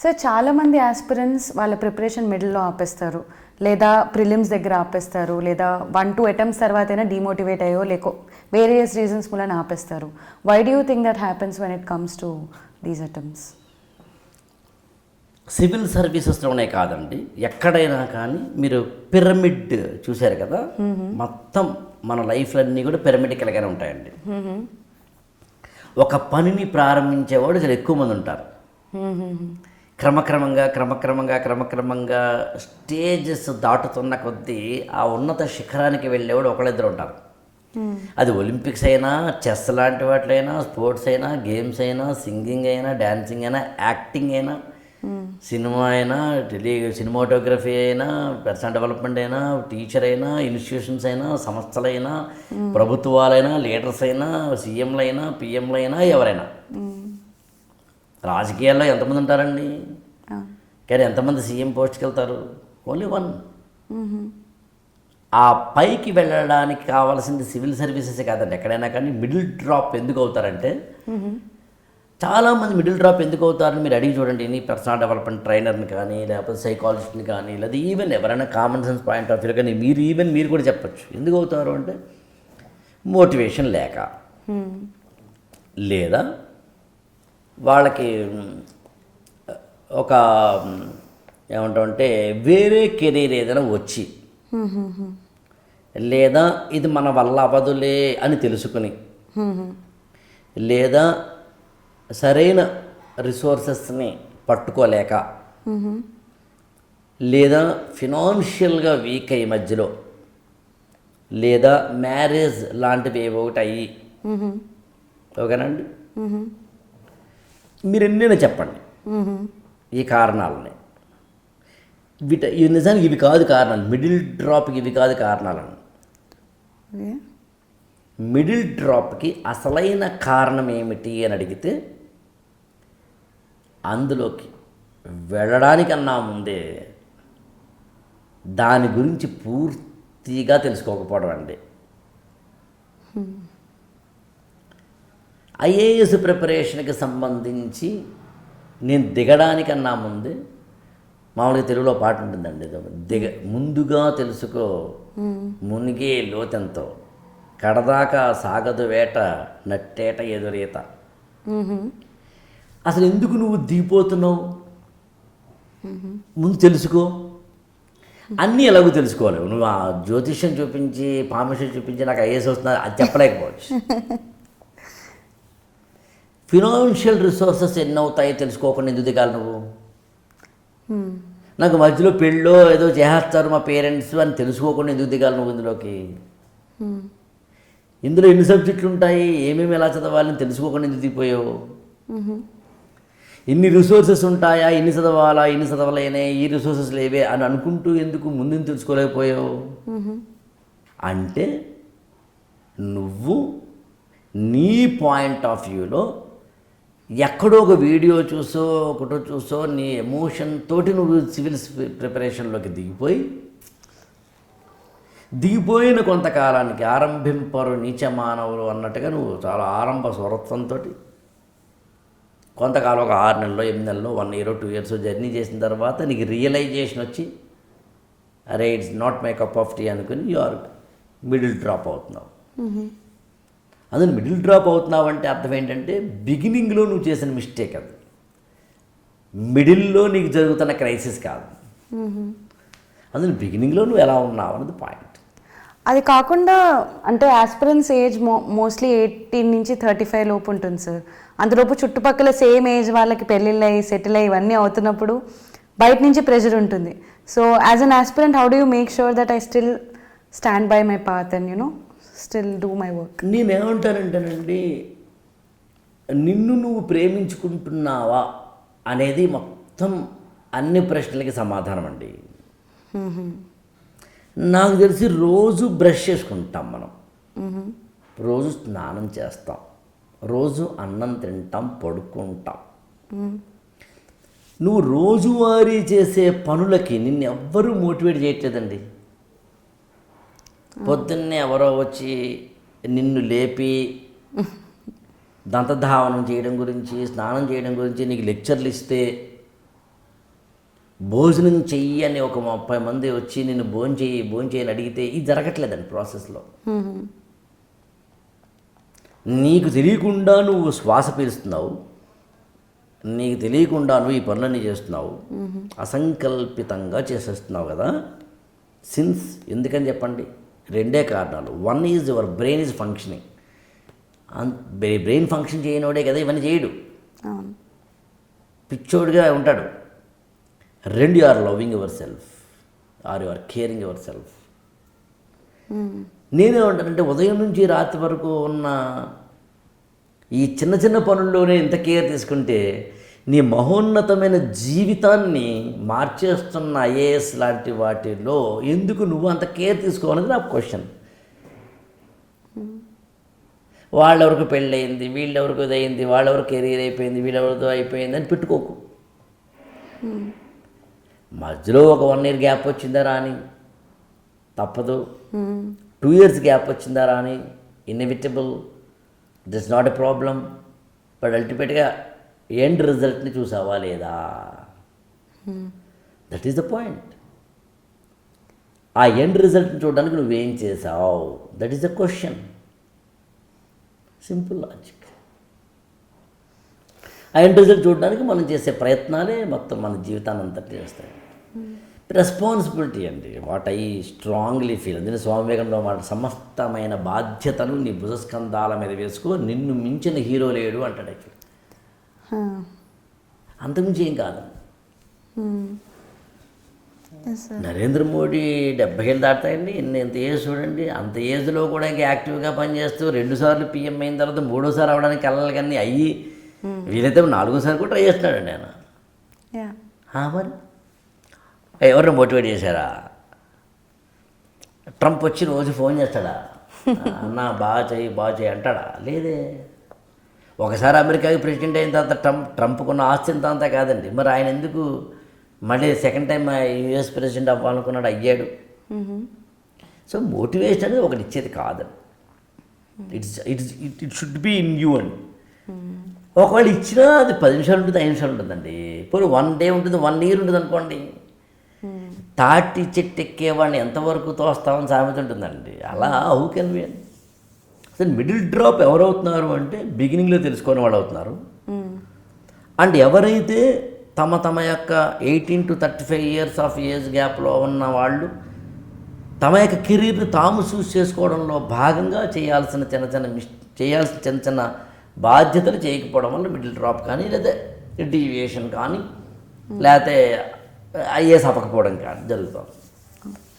Sir చాలామంది aspirants వాళ్ళ preparation మిడిల్లో ఆపేస్తారు, లేదా ప్రిలిమ్స్ దగ్గర ఆపేస్తారు, లేదా 1-2 అటెంప్ట్స్ తర్వాత అయినా డిమోటివేట్ అయ్యో లేకో వేరియస్ రీజన్స్ మూలన ఆపేస్తారు. Why do you think that happens when it comes to these attempts? Civil సర్వీసెస్లోనే కాదండి, ఎక్కడైనా కానీ మీరు పిరమిడ్ చూశారు కదా, మొత్తం మన లైఫ్లన్నీ కూడా పిరమిడికల్గానే ఉంటాయండి. ఒక పనిని ప్రారంభించేవాడు చాలా ఎక్కువ మంది ఉంటారు. క్రమక్రమంగా స్టేజెస్ దాటుతున్న కొద్దీ ఆ ఉన్నత శిఖరానికి వెళ్ళేవాడు ఒకళ్ళిద్దరు ఉంటారు. అది ఒలింపిక్స్ అయినా, చెస్ లాంటి వాటిలైనా, స్పోర్ట్స్ అయినా, గేమ్స్ అయినా, సింగింగ్ అయినా, డ్యాన్సింగ్ అయినా, యాక్టింగ్ అయినా, సినిమా అయినా, సినిమాటోగ్రఫీ అయినా, పర్సనల్ డెవలప్మెంట్ అయినా, టీచర్ అయినా, ఇన్స్టిట్యూషన్స్ అయినా, సంస్థలైనా, ప్రభుత్వాలైనా, లీడర్స్ అయినా, సీఎంలైనా, పిఎంలైనా, ఎవరైనా. రాజకీయాల్లో ఎంతమంది ఉంటారండి, కానీ ఎంతమంది సీఎం పోస్ట్కి వెళ్తారు? Only one. ఆ పైకి వెళ్ళడానికి కావాల్సింది సివిల్ సర్వీసెస్ కాదండి. ఎక్కడైనా కానీ మిడిల్ డ్రాప్ ఎందుకు అవుతారంటే, చాలామంది మిడిల్ డ్రాప్ ఎందుకు అవుతారని మీరు అడిగి చూడండి. నీ పర్సనల్ డెవలప్మెంట్ ట్రైనర్ని కానీ, లేకపోతే సైకాలజిస్ట్ని కానీ, లేదా ఈవెన్ ఎవరైనా common sense point of view కానీ మీరు కూడా చెప్పచ్చు ఎందుకు అవుతారు అంటే, మోటివేషన్ లేక, లేదా వాళ్ళకి ఒక ఏమంటామంటే వేరే కెరీర్ ఏదైనా వచ్చి, లేదా ఇది మన వల్ల అవ్వదులే అని తెలుసుకుని, లేదా సరైన రిసోర్సెస్ని పట్టుకోలేక, లేదా ఫినాన్షియల్గా వీక్ అయ్యి మధ్యలో, లేదా మ్యారేజ్ లాంటివి ఏవో ఒకటి అయ్యి, ఓకేనండి. మీరు ఎన్నైనా చెప్పండి ఈ కారణాలని. నిజానికి ఇవి కాదు కారణాలు, మిడిల్ డ్రాప్కి ఇవి కాదు కారణాలని. మిడిల్ డ్రాప్కి అసలైన కారణం ఏమిటి అని అడిగితే, అందులోకి వెళ్ళడానికన్నా ముందే దాని గురించి పూర్తిగా తెలుసుకోకపోవడం అండి. ఐఏఎస్ ప్రిపరేషన్కి సంబంధించి నేను దిగడానికన్నా ముందే, మామూలుగా తెలుగులో పాట ఉంటుందండి, ముందుగా తెలుసుకో మునిగే లోతెంతో, కడదాకా సాగదు వేట నట్టేట ఎదురీత. అసలు ఎందుకు నువ్వు దిగిపోతున్నావు ముందు తెలుసుకో. అన్నీ ఎలాగో తెలుసుకోలేవు. నువ్వు ఆ జ్యోతిష్యం చూపించి, పామిషన్ చూపించి నాకు ఐఏఎస్ వస్తున్నా అది చెప్పలేకపోవచ్చు. ఫినాన్షియల్ రిసోర్సెస్ ఎన్ని అవుతాయో తెలుసుకోకుండా ఎందుకు దిగాలి నువ్వు? నాకు మధ్యలో పెళ్ళో ఏదో చేస్తారు మా పేరెంట్స్ అని తెలుసుకోకుండా ఎందుకు దిగాలి నువ్వు ఇందులోకి? ఇందులో ఎన్ని సబ్జెక్టులు ఉంటాయి, ఏమేమి ఎలా చదవాలని తెలుసుకోకుండా ఎందుకు దిగిపోయావు? ఎన్ని రిసోర్సెస్ ఉంటాయా, ఎన్ని చదవాలా, ఎన్ని చదవలేనే, ఈ రిసోర్సెస్ లేవే అని అనుకుంటూ ఎందుకు ముందు తెలుసుకోలేకపోయావు? అంటే నువ్వు నీ పాయింట్ ఆఫ్ వ్యూలో ఎక్కడో ఒక వీడియో చూసో ఒకటో చూసో నీ ఎమోషన్ తోటి నువ్వు సివిల్ ప్రిపరేషన్లోకి దిగిపోయిన కొంతకాలానికి ఆరంభింపరు నీచ మానవులు అన్నట్టుగా నువ్వు చాలా ఆరంభ స్వరత్వంతో కొంతకాలం, ఒక 6 నెలలో, 8 నెలలో, 1 year, 2 years జర్నీ చేసిన తర్వాత నీకు రియలైజేషన్ వచ్చి, అరే it's not my cup of tea అనుకుని యు ఆర్ మిడిల్ డ్రాప్ అవుతున్నావు. అందులో మిడిల్ డ్రాప్ అవుతున్నావు అంటే అర్థం ఏంటంటే, బిగినింగ్లో నువ్వు చేసిన మిస్టేక్ అది, మిడిల్లో నీకు జరుగుతున్న క్రైసిస్ కాదు. అందులో బిగినింగ్లో నువ్వు ఎలా ఉన్నావు అన్నది పాయింట్. అది కాకుండా అంటే ఆస్పిరెన్స్ ఏజ్ మోస్ట్లీ 18 నుంచి 35 లోపు ఉంటుంది సార్. అంతలోపు చుట్టుపక్కల సేమ్ ఏజ్ వాళ్ళకి పెళ్ళిళ్ళు అయ్యి సెటిల్ అయ్యి ఇవన్నీ అవుతున్నప్పుడు బయట నుంచి ప్రెషర్ ఉంటుంది. So as an aspirant how do you make sure that I still stand by my path and still do my work? నేనేమంటానంటేనండి, నిన్ను నువ్వు ప్రేమించుకుంటున్నావా అనేది మొత్తం అన్ని ప్రశ్నలకి సమాధానం అండి. నాకు తెలిసి రోజు బ్రష్ చేసుకుంటాం మనం, రోజు స్నానం చేస్తాం, రోజు అన్నం తింటాం, పడుకుంటాం. నువ్వు రోజువారీ చేసే పనులకి నిన్ను ఎవ్వరూ మోటివేట్ చేయట్లేదండి. పొద్దున్నే ఎవరో వచ్చి నిన్ను లేపి దంతధావనం చేయడం గురించి, స్నానం చేయడం గురించి నీకు లెక్చర్లు ఇస్తే, భోజనం చెయ్యి అని ఒక 30 మంది వచ్చి నిన్ను భోంచేయి అని అడిగితే ఇది జరగట్లేదండి ప్రాసెస్లో. నీకు తెలియకుండా నువ్వు శ్వాస పీలుస్తున్నావు, నీకు తెలియకుండా నువ్వు ఈ పనులన్నీ చేస్తున్నావు, అసంకల్పితంగా చేసేస్తున్నావు కదా. సిన్స్ ఎందుకని చెప్పండి, 2 కారణాలు. One is your brain is functioning. Brain function చేయనోడే కదా ఇవన్నీ చేయడు, పిచ్చోడిగా ఉంటాడు. 2, you are loving yourself or you are caring yourself. నేనేమంటానంటే ఉదయం నుంచి రాత్రి వరకు ఉన్న ఈ చిన్న చిన్న పనుల్లోనే ఇంత కేర్ తీసుకుంటే నీ మహోన్నతమైన జీవితాన్ని మార్చేస్తున్న ఐఏఎస్ లాంటి వాటిలో ఎందుకు నువ్వు అంత కేర్ తీసుకోవాలనేది నా క్వశ్చన్. వాళ్ళెవరికి పెళ్ళయింది, వీళ్ళెవరికి ఇదయింది, వాళ్ళెవరికి కెరీర్ అయిపోయింది, వీళ్ళెవరితో అయిపోయింది అని పెట్టుకోకు. మధ్యలో ఒక 1 year గ్యాప్ వచ్చిందా రాని తప్పదు, 2 years గ్యాప్ వచ్చిందా రాని inevitable, that's not a problem. But అల్టిమేట్గా ఎండ్ రిజల్ట్ని చూసావా లేదా, దట్ ఈస్ ద పాయింట్. ఆ ఎండ్ రిజల్ట్ని చూడడానికి నువ్వేం చేసావు, that is the question. Simple logic. ఆ ఎండ్ రిజల్ట్ చూడడానికి మనం చేసే ప్రయత్నాలే మొత్తం మన జీవితాన్ని అంతటి చేస్తాయి. రెస్పాన్సిబిలిటీ అండి, వాట్ ఐ స్ట్రాంగ్లీ ఫీల్. అందుకే స్వామి వివేకానంద మాట, సమస్తమైన బాధ్యతను నీ భుజస్కంధాల మీద వేసుకో, నిన్ను మించిన హీరో లేడు అంటాడు. యాక్చువల్లీ అంతకుమించి ఏం కాదు. నరేంద్ర మోడీ 70 ఏళ్ళు దాటాయండి, ఎంత ఏజ్ చూడండి. అంత ఏజ్లో కూడా ఇంకా యాక్టివ్గా పనిచేస్తూ 2 సార్లు పీఎం అయిన తర్వాత 3వ సారి అవడానికి కలలు కానీ అయ్యి వీలైతే 4వ సారి కూడా ట్రై చేస్తున్నాడండి ఆయన. మరి ఎవరిని మోటివేట్ చేశారా? ట్రంప్ వచ్చి రోజు ఫోన్ చేస్తాడా, అన్న బాగా చేయి అంటాడా? లేదే. ఒకసారి అమెరికాకి ప్రెసిడెంట్ అయిన తర్వాత ట్రంప్కున్న ఆస్తి అంతా కాదండి. మరి ఆయన ఎందుకు మళ్ళీ 2nd టైం యుఎస్ ప్రెసిడెంట్ అవ్వాలనుకున్నాడు, అయ్యాడు. సో మోటివేషన్ అనేది ఒకటి ఇచ్చేది కాదండి, it should be in you అండి. ఒకవేళ ఇచ్చినా అది 10 నిమిషాలు ఉంటుంది, 5 నిమిషాలు ఉంటుందండి. పోనీ 1 day ఉంటుంది, 1 year ఉంటుంది అనుకోండి. తాటి చెట్టు ఎక్కేవాడిని ఎంతవరకు తోస్తామని సామెత ఉంటుందండి. అలా హౌ కెన్ వి అసలు మిడిల్ డ్రాప్ ఎవరవుతున్నారు అంటే బిగినింగ్లో తెలుసుకొని వాళ్ళు అవుతున్నారు. అండ్ ఎవరైతే తమ యొక్క 18 to 35 years ఆఫ్ ఏజ్ గ్యాప్లో ఉన్న వాళ్ళు తమ యొక్క కెరీర్ని తాము చూస్ చేసుకోవడంలో భాగంగా చేయాల్సిన చిన్న చిన్న బాధ్యతలు చేయకపోవడం వల్ల మిడిల్ డ్రాప్ కానీ, లేదా డీవియేషన్ కానీ, లేకపోతే ఐఏఎస్ అవ్వకపోవడం కానీ జరుగుతుంది.